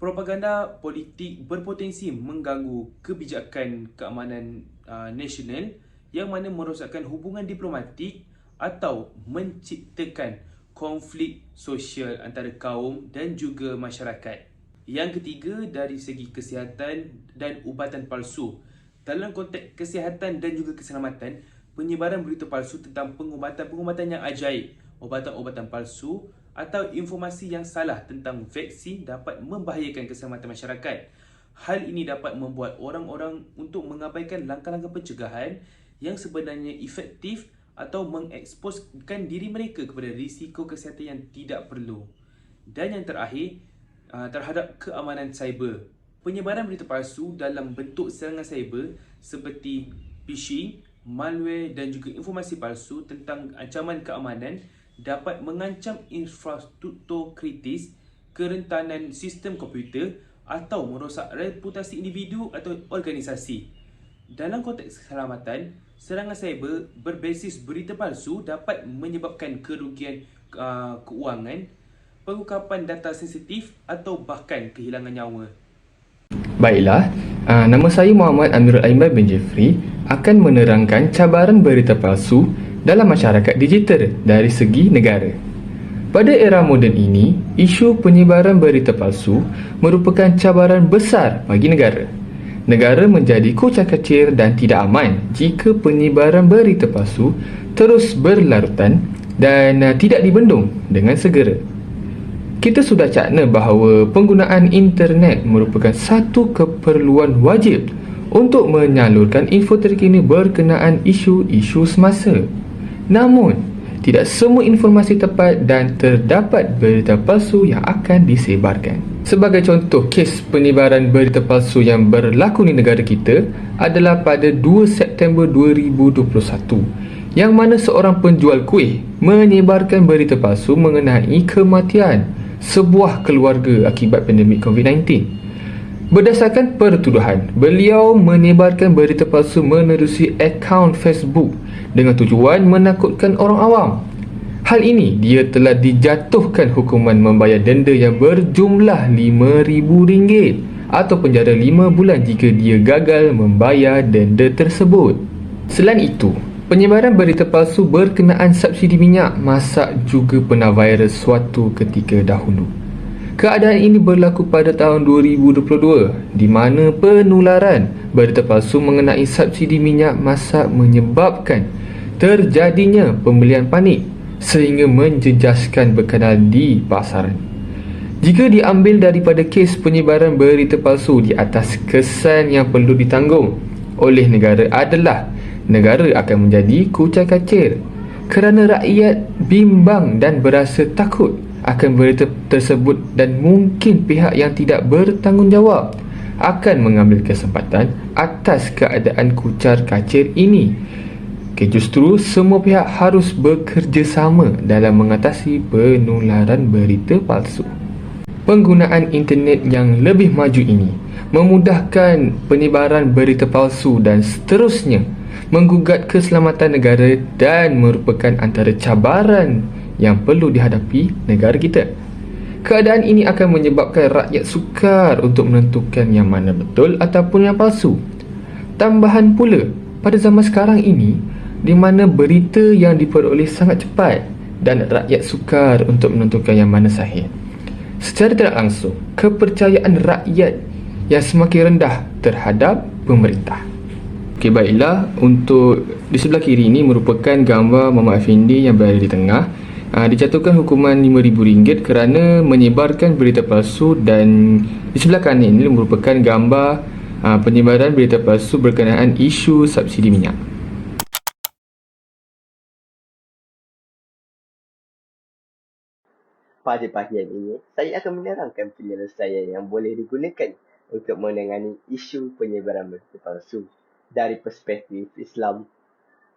propaganda politik berpotensi mengganggu kebijakan keamanan nasional yang mana merosakkan hubungan diplomatik atau menciptakan konflik sosial antara kaum dan juga masyarakat. Yang ketiga, dari segi kesihatan dan ubatan palsu. Dalam konteks kesihatan dan juga keselamatan, penyebaran berita palsu tentang pengubatan yang ajaib, ubatan-ubatan palsu atau informasi yang salah tentang vaksin dapat membahayakan keselamatan masyarakat. Hal ini dapat membuat orang-orang untuk mengabaikan langkah-langkah pencegahan yang sebenarnya efektif atau mengeksposkan diri mereka kepada risiko kesihatan yang tidak perlu. Dan yang terakhir, terhadap keamanan cyber. Penyebaran berita palsu dalam bentuk serangan cyber seperti phishing, malware dan juga informasi palsu tentang ancaman keamanan dapat mengancam infrastruktur kritis, kerentanan sistem komputer atau merosak reputasi individu atau organisasi. Dalam konteks keselamatan, serangan cyber berbasis berita palsu dapat menyebabkan kerugian keuangan, pengukapan data sensitif atau bahkan kehilangan nyawa. Baiklah, nama saya Muhammad Amirul Aiman bin Jeffrey akan menerangkan cabaran berita palsu dalam masyarakat digital dari segi negara. Pada era moden ini, isu penyebaran berita palsu merupakan cabaran besar bagi negara. Negara menjadi kucak-kacir dan tidak aman jika penyebaran berita palsu terus berlarutan dan tidak dibendung dengan segera. Kita sudah cakna bahawa penggunaan internet merupakan satu keperluan wajib untuk menyalurkan info terkini berkenaan isu-isu semasa. Namun, tidak semua informasi tepat dan terdapat berita palsu yang akan disebarkan. Sebagai contoh, kes penyebaran berita palsu yang berlaku di negara kita adalah pada 2 September 2021, yang mana seorang penjual kuih menyebarkan berita palsu mengenai kematian sebuah keluarga akibat pandemik COVID-19. Berdasarkan pertuduhan, beliau menyebarkan berita palsu menerusi akaun Facebook dengan tujuan menakutkan orang awam. Hal ini, dia telah dijatuhkan hukuman membayar denda yang berjumlah RM5,000 atau penjara 5 bulan jika dia gagal membayar denda tersebut. Selain itu, penyebaran berita palsu berkenaan subsidi minyak masak juga pernah viral suatu ketika dahulu. Keadaan ini berlaku pada tahun 2022 di mana penularan berita palsu mengenai subsidi minyak masak menyebabkan terjadinya pembelian panik sehingga menjejaskan bekalan di pasaran. Jika diambil daripada kes penyebaran berita palsu di atas, kesan yang perlu ditanggung oleh negara adalah negara akan menjadi kucak-kacir kerana rakyat bimbang dan berasa takut akan berita tersebut dan mungkin pihak yang tidak bertanggungjawab akan mengambil kesempatan atas keadaan kucar-kacir ini. Justru semua pihak harus bekerjasama dalam mengatasi penularan berita palsu. Penggunaan internet yang lebih maju ini memudahkan penyebaran berita palsu dan seterusnya menggugat keselamatan negara dan merupakan antara cabaran yang perlu dihadapi negara kita. Keadaan ini akan menyebabkan rakyat sukar untuk menentukan yang mana betul ataupun yang palsu. Tambahan pula, pada zaman sekarang ini di mana berita yang diperoleh sangat cepat dan rakyat sukar untuk menentukan yang mana sahih, secara tidak langsung kepercayaan rakyat yang semakin rendah terhadap pemerintah. Okey, baiklah, untuk di sebelah kiri ini merupakan gambar Muhammad Afindi yang berada di tengah. Dijatuhkan hukuman RM5,000 kerana menyebarkan berita palsu, dan di sebelah kanan ini merupakan gambar penyebaran berita palsu berkenaan isu subsidi minyak. Pada bahagian ini, saya akan menerangkan penyelesaian yang boleh digunakan untuk menangani isu penyebaran berita palsu dari perspektif Islam.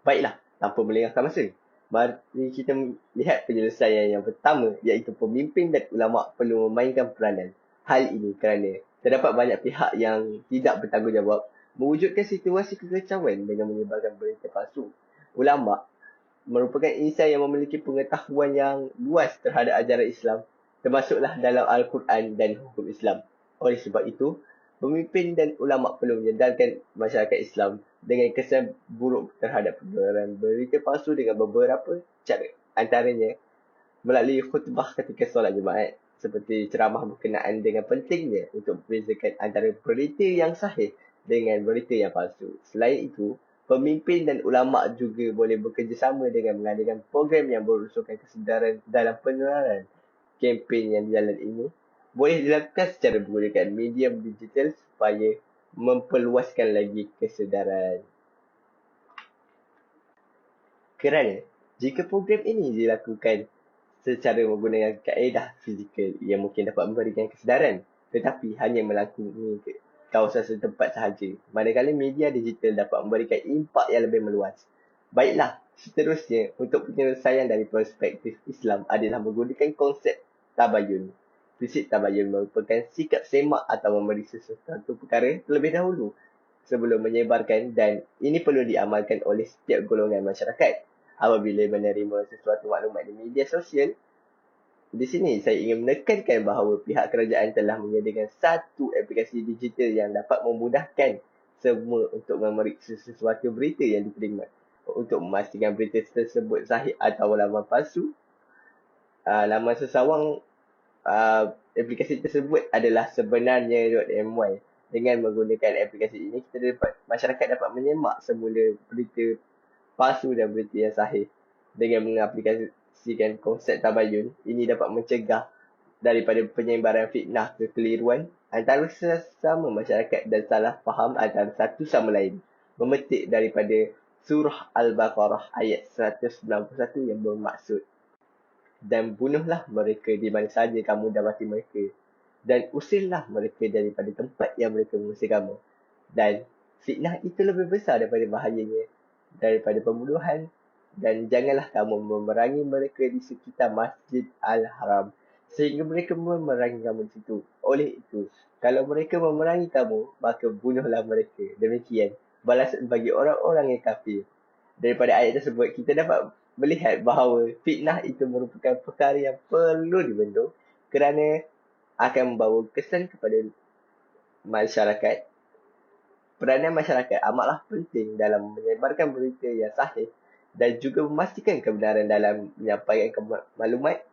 Baiklah, tanpa melengahkan masa, Mari kita lihat penyelesaian yang pertama, iaitu pemimpin dan ulama perlu memainkan peranan. Hal ini kerana terdapat banyak pihak yang tidak bertanggungjawab mewujudkan situasi kekacauan dengan menyebarkan berita palsu. Ulama merupakan insan yang memiliki pengetahuan yang luas terhadap ajaran Islam, termasuklah dalam Al-Quran dan hukum Islam. Oleh sebab itu, pemimpin dan ulama perlu menyedarkan masyarakat Islam dengan kesan buruk terhadap penyebaran berita palsu dengan beberapa cara. Antaranya, melalui khutbah ketika solat Jumaat, seperti ceramah berkenaan dengan pentingnya untuk membezakan antara berita yang sahih dengan berita yang palsu. Selain itu, pemimpin dan ulama juga boleh bekerjasama dengan mengadakan program yang berunsurkan kesedaran dalam penularan. Kempen yang jalan ini boleh dilakukan secara menggunakan medium digital supaya memperluaskan lagi kesedaran. Kerana jika program ini dilakukan secara menggunakan kaedah fizikal, ia mungkin dapat memberikan kesedaran, tetapi hanya melakoni kawasan setempat sahaja, manakala media digital dapat memberikan impak yang lebih meluas. Baiklah, seterusnya untuk penyelesaian dari perspektif Islam adalah menggunakan konsep tabayun. Prinsip tabayun merupakan sikap semak atau memberi sesuatu perkara terlebih dahulu sebelum menyebarkan, dan ini perlu diamalkan oleh setiap golongan masyarakat. Apabila menerima sesuatu maklumat di media sosial, di sini saya ingin menekankan bahawa pihak kerajaan telah menyediakan satu aplikasi digital yang dapat memudahkan semua untuk memeriksa sesuatu berita yang diterima. Untuk memastikan berita tersebut sahih atau laman palsu, laman sesawang aplikasi tersebut adalah sebenarnya.my. Dengan menggunakan aplikasi ini, masyarakat dapat menyemak semula berita palsu dan berita yang sahih. Dengan mengaplikasikan konsep tabayun, ini dapat mencegah daripada penyebaran fitnah kekeliruan antara sesama masyarakat dan salah faham antara satu sama lain. Memetik daripada Surah Al-Baqarah ayat 191 yang bermaksud, dan bunuhlah mereka di mana sahaja kamu dapati mereka, dan usirlah mereka daripada tempat yang mereka mengusir kamu. Dan fitnah itu lebih besar daripada bahayanya daripada pembunuhan, dan janganlah kamu memerangi mereka di sekitar Masjid Al-Haram sehingga mereka memerangi kamu di situ. Oleh itu, kalau mereka memerangi kamu, maka bunuhlah mereka. Demikian balasan bagi orang-orang yang kafir. Daripada ayat tersebut, kita dapat melihat bahawa fitnah itu merupakan perkara yang perlu dibendung kerana akan membawa kesan kepada masyarakat. Peranan masyarakat amatlah penting dalam menyebarkan berita yang sahih dan juga memastikan kebenaran dalam menyampaikan maklumat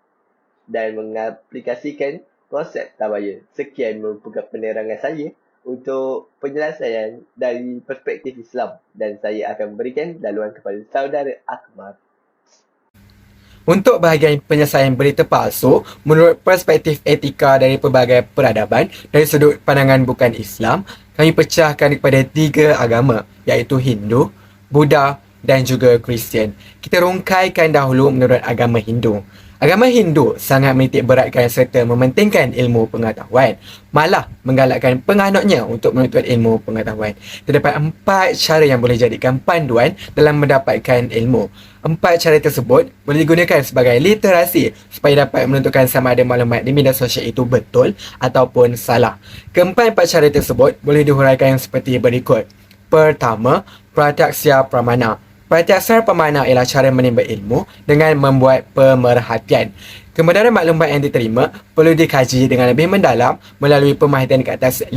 dan mengaplikasikan konsep tabayun. Sekian merupakan penerangan saya untuk penyelesaian dari perspektif Islam, dan saya akan berikan laluan kepada saudara Akmal. Untuk bahagian penyelesaian berita palsu, menurut perspektif etika dari pelbagai peradaban dari sudut pandangan bukan Islam, kami pecahkan kepada 3 agama, iaitu Hindu, Buddha dan juga Kristian. Kita rungkaikan dahulu menurut agama Hindu. Agama Hindu sangat menitik beratkan serta mementingkan ilmu pengetahuan, malah menggalakkan penganutnya untuk menuntut ilmu pengetahuan. Terdapat 4 cara yang boleh jadikan panduan dalam mendapatkan ilmu. 4 cara tersebut boleh digunakan sebagai literasi supaya dapat menentukan sama ada maklumat di media sosial itu betul ataupun salah. Keempat-empat cara tersebut boleh dihuraikan seperti berikut. Pertama, Pratyaksha Pramana. Pratyaksha Pramana ialah cara menimba ilmu dengan membuat pemerhatian. Kebenaran maklumat yang diterima perlu dikaji dengan lebih mendalam melalui pemerhatian ke atas 5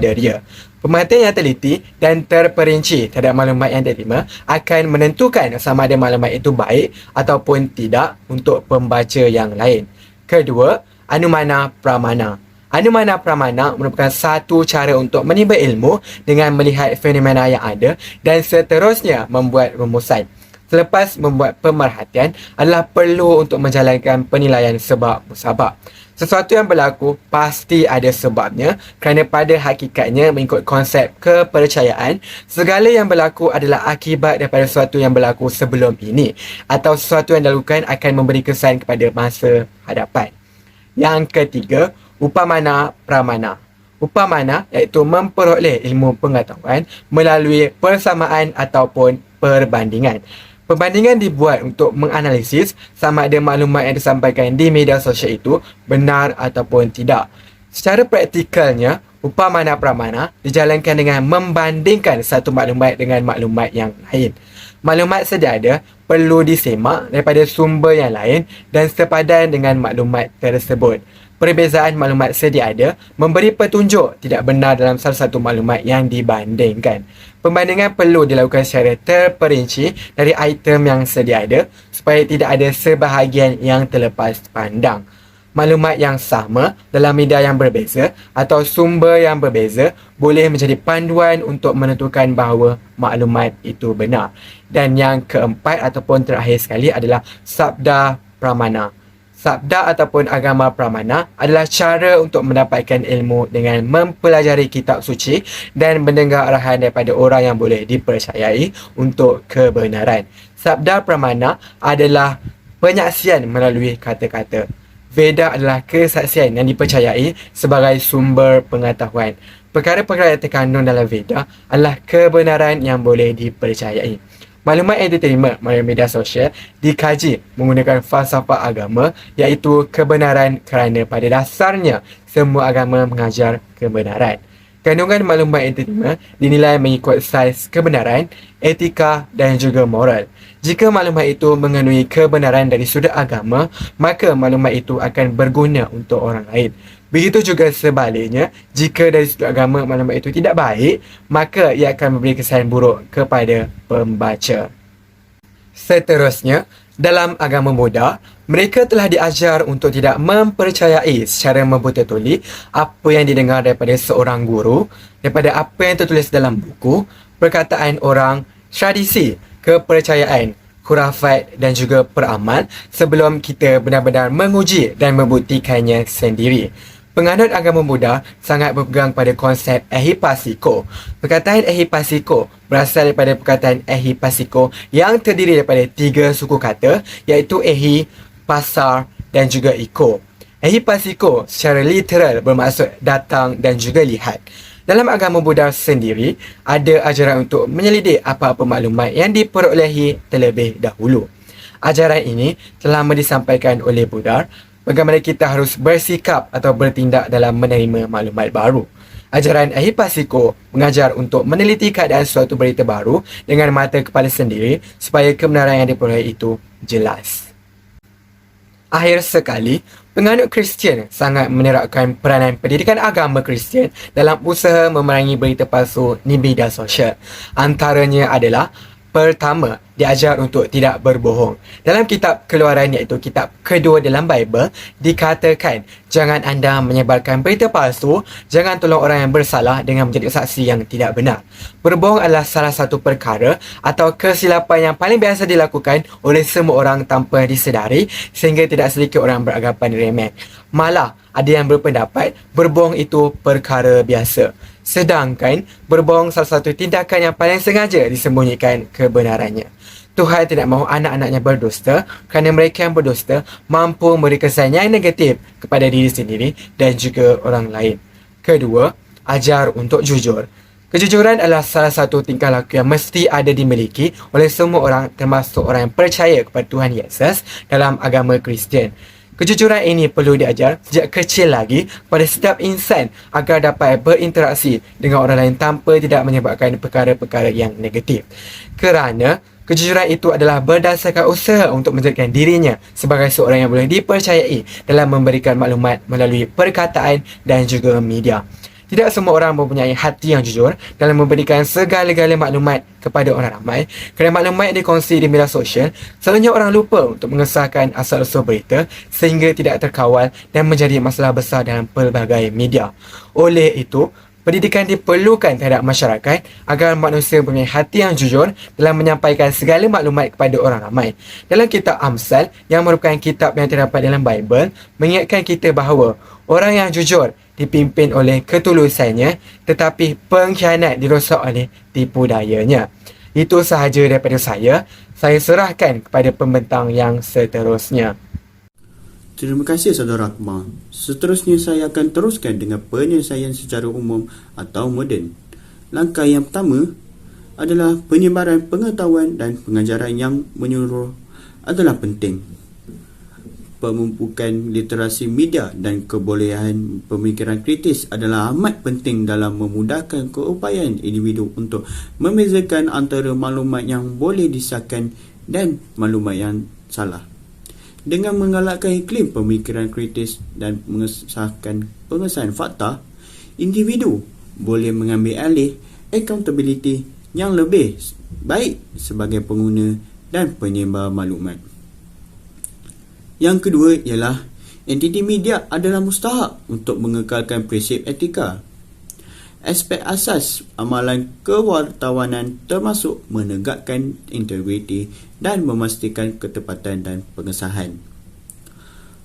deria. Pemerhatian yang teliti dan terperinci terhadap maklumat yang diterima akan menentukan sama ada maklumat itu baik ataupun tidak untuk pembaca yang lain. Kedua, Anumana Pramana. Anumana Pramana merupakan satu cara untuk menimba ilmu dengan melihat fenomena yang ada dan seterusnya membuat rumusan. Selepas membuat pemerhatian adalah perlu untuk menjalankan penilaian sebab musabab. Sesuatu yang berlaku pasti ada sebabnya kerana pada hakikatnya mengikut konsep kepercayaan, segala yang berlaku adalah akibat daripada sesuatu yang berlaku sebelum ini atau sesuatu yang dilakukan akan memberi kesan kepada masa hadapan. Yang ketiga, Upamana Pramana. Upamana iaitu memperoleh ilmu pengetahuan melalui persamaan ataupun perbandingan. Perbandingan dibuat untuk menganalisis sama ada maklumat yang disampaikan di media sosial itu benar ataupun tidak. Secara praktikalnya, upah mana pramana dijalankan dengan membandingkan satu maklumat dengan maklumat yang lain. Maklumat sedia ada perlu disemak daripada sumber yang lain dan sepadan dengan maklumat tersebut. Perbezaan maklumat sedia ada memberi petunjuk tidak benar dalam salah satu maklumat yang dibandingkan. Pembandingan perlu dilakukan secara terperinci dari item yang sedia ada supaya tidak ada sebahagian yang terlepas pandang. Maklumat yang sama dalam media yang berbeza atau sumber yang berbeza boleh menjadi panduan untuk menentukan bahawa maklumat itu benar. Dan yang keempat ataupun terakhir sekali adalah sabda pramana. Sabda ataupun agama pramana adalah cara untuk mendapatkan ilmu dengan mempelajari kitab suci dan mendengar arahan daripada orang yang boleh dipercayai untuk kebenaran. Sabda pramana adalah penyaksian melalui kata-kata. Veda adalah kesaksian yang dipercayai sebagai sumber pengetahuan. Perkara-perkara yang terkandung dalam Veda adalah kebenaran yang boleh dipercayai. Maklumat yang diterima melalui media sosial dikaji menggunakan falsafah agama iaitu kebenaran kerana pada dasarnya semua agama mengajar kebenaran. Kandungan maklumat yang diterima dinilai mengikut saiz kebenaran, etika dan juga moral. Jika maklumat itu mengandungi kebenaran dari sudut agama, maka maklumat itu akan berguna untuk orang lain. Begitu juga sebaliknya, jika dari sudut agama maklumat itu tidak baik, maka ia akan memberi kesan buruk kepada pembaca. Seterusnya, dalam agama Buddha, mereka telah diajar untuk tidak mempercayai secara membuta-tuli apa yang didengar daripada seorang guru, daripada apa yang tertulis dalam buku, perkataan orang, tradisi, kepercayaan, khurafat dan juga peramal sebelum kita benar-benar menguji dan membuktikannya sendiri. Penganut agama Buddha sangat berpegang pada konsep ehipassiko. Perkataan ehipassiko berasal daripada perkataan ehipassiko yang terdiri daripada 3 suku kata iaitu ehi, pasar dan juga iko. Ehipassiko secara literal bermaksud datang dan juga lihat. Dalam agama Buddha sendiri, ada ajaran untuk menyelidik apa-apa maklumat yang diperolehi terlebih dahulu. Ajaran ini telah disampaikan oleh Buddha bagaimana kita harus bersikap atau bertindak dalam menerima maklumat baru. Ajaran ehipassiko mengajar untuk meneliti keadaan suatu berita baru dengan mata kepala sendiri supaya kebenaran yang diperoleh itu jelas. Akhir sekali, penganut Kristian sangat menerapkan peranan pendidikan agama Kristian dalam usaha memerangi berita palsu di media sosial. Antaranya adalah pertama, diajar untuk tidak berbohong. Dalam kitab Keluaran iaitu kitab kedua dalam Bible, dikatakan jangan anda menyebarkan berita palsu, jangan tolong orang yang bersalah dengan menjadi saksi yang tidak benar. Berbohong adalah salah satu perkara atau kesilapan yang paling biasa dilakukan oleh semua orang tanpa disedari sehingga tidak sedikit orang beranggapan remeh. Malah, ada yang berpendapat berbohong itu perkara biasa. Sedangkan berbohong salah satu tindakan yang paling sengaja disembunyikan kebenarannya. Tuhan tidak mahu anak-anaknya berdusta kerana mereka yang berdusta mampu memberi kesan yang negatif kepada diri sendiri dan juga orang lain. Kedua, ajar untuk jujur. Kejujuran adalah salah satu tingkah laku yang mesti ada dimiliki oleh semua orang termasuk orang yang percaya kepada Tuhan Yesus dalam agama Kristian. Kejujuran ini perlu diajar sejak kecil lagi pada setiap insan agar dapat berinteraksi dengan orang lain tanpa tidak menyebabkan perkara-perkara yang negatif. Kerana kejujuran itu adalah berdasarkan usaha untuk menjadikan dirinya sebagai seorang yang boleh dipercayai dalam memberikan maklumat melalui perkataan dan juga media. Tidak semua orang mempunyai hati yang jujur dalam memberikan segala-gala maklumat kepada orang ramai. Kerana maklumat yang dikongsi di media sosial, selalunya orang lupa untuk mengesahkan asal-usul berita sehingga tidak terkawal dan menjadi masalah besar dalam pelbagai media. Oleh itu, pendidikan diperlukan terhadap masyarakat agar manusia mempunyai hati yang jujur dalam menyampaikan segala maklumat kepada orang ramai. Dalam kitab Amsal yang merupakan kitab yang terdapat dalam Bible, mengingatkan kita bahawa orang yang jujur dipimpin oleh ketulusannya tetapi pengkhianat dirosak oleh tipu dayanya. Itu sahaja daripada saya. Saya serahkan kepada pembentang yang seterusnya. Terima kasih Saudara Akmal. Seterusnya saya akan teruskan dengan penyelesaian secara umum atau moden. Langkah yang pertama, adalah penyebaran pengetahuan dan pengajaran yang menyeluruh adalah penting. Pemumpukan literasi media dan kebolehan pemikiran kritis adalah amat penting dalam memudahkan keupayaan individu untuk membezakan antara maklumat yang boleh disahkan dan maklumat yang salah. Dengan menggalakkan iklim pemikiran kritis dan mengesahkan pengesahan fakta, individu boleh mengambil alih accountability yang lebih baik sebagai pengguna dan penyebar maklumat. Yang kedua ialah entiti media adalah mustahak untuk mengekalkan prinsip etika. Aspek asas amalan kewartawanan termasuk menegakkan integriti dan memastikan ketepatan dan pengesahan.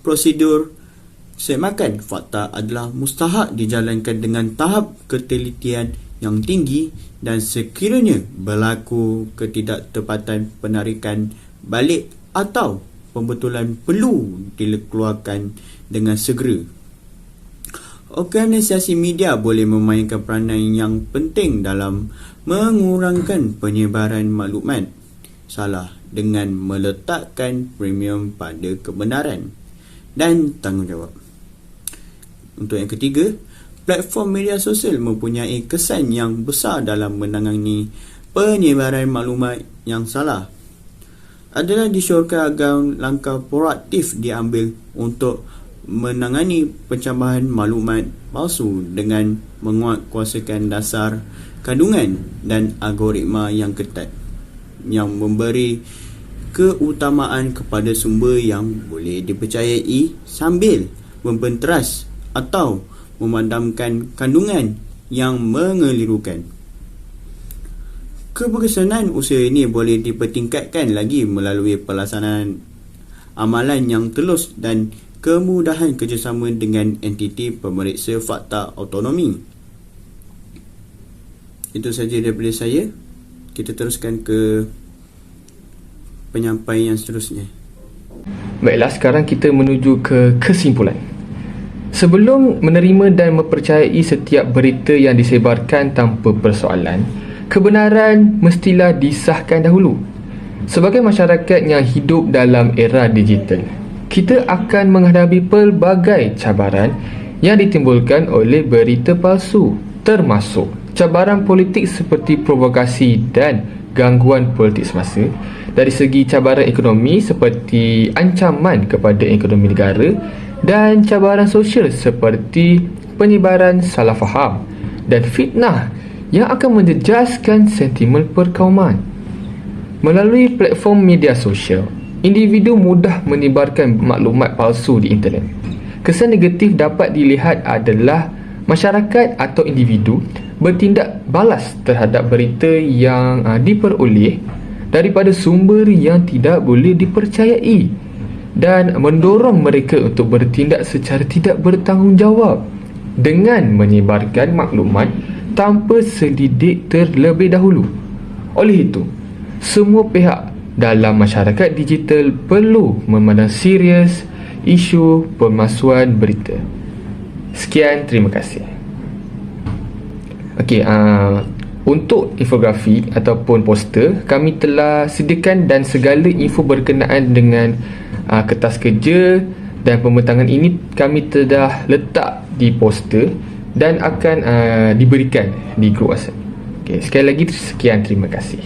Prosedur semakan fakta adalah mustahak dijalankan dengan tahap ketelitian yang tinggi dan sekiranya berlaku ketidaktepatan penarikan balik atau pembetulan perlu dikeluarkan dengan segera. Organisasi media boleh memainkan peranan yang penting dalam mengurangkan penyebaran maklumat salah dengan meletakkan premium pada kebenaran dan tanggungjawab. Untuk yang ketiga, platform media sosial mempunyai kesan yang besar dalam menangani penyebaran maklumat yang salah. Adalah disyorkan agar langkah proaktif diambil untuk menangani pencambahan maklumat palsu dengan menguatkuasakan dasar kandungan dan algoritma yang ketat yang memberi keutamaan kepada sumber yang boleh dipercayai sambil mempenteras atau memadamkan kandungan yang mengelirukan. Keberkesanan usaha ini boleh dipertingkatkan lagi melalui pelaksanaan amalan yang telus dan kemudahan kerjasama dengan entiti pemeriksa fakta autonomi. Itu saja daripada saya. Kita teruskan ke penyampaian yang seterusnya. Baiklah, sekarang kita menuju ke kesimpulan. Sebelum menerima dan mempercayai setiap berita yang disebarkan tanpa persoalan, kebenaran mestilah disahkan dahulu. Sebagai masyarakat yang hidup dalam era digital, kita akan menghadapi pelbagai cabaran yang ditimbulkan oleh berita palsu, termasuk cabaran politik seperti provokasi dan gangguan politik semasa, dari segi cabaran ekonomi seperti ancaman kepada ekonomi negara, dan cabaran sosial seperti penyebaran salah faham dan fitnah yang akan menjejaskan sentimen perkauman. Melalui platform media sosial, individu mudah menyebarkan maklumat palsu di internet. Kesan negatif dapat dilihat adalah masyarakat atau individu bertindak balas terhadap berita yang diperoleh daripada sumber yang tidak boleh dipercayai dan mendorong mereka untuk bertindak secara tidak bertanggungjawab dengan menyebarkan maklumat tanpa selidik terlebih dahulu. Oleh itu, semua pihak dalam masyarakat digital perlu memandang serius isu pemalsuan berita. Sekian, terima kasih. Okey, untuk infografi ataupun poster, kami telah sediakan dan segala info berkenaan dengan kertas kerja dan pembentangan ini kami telah letak di poster dan akan diberikan di grup WhatsApp. Okey, sekali lagi sekian, terima kasih.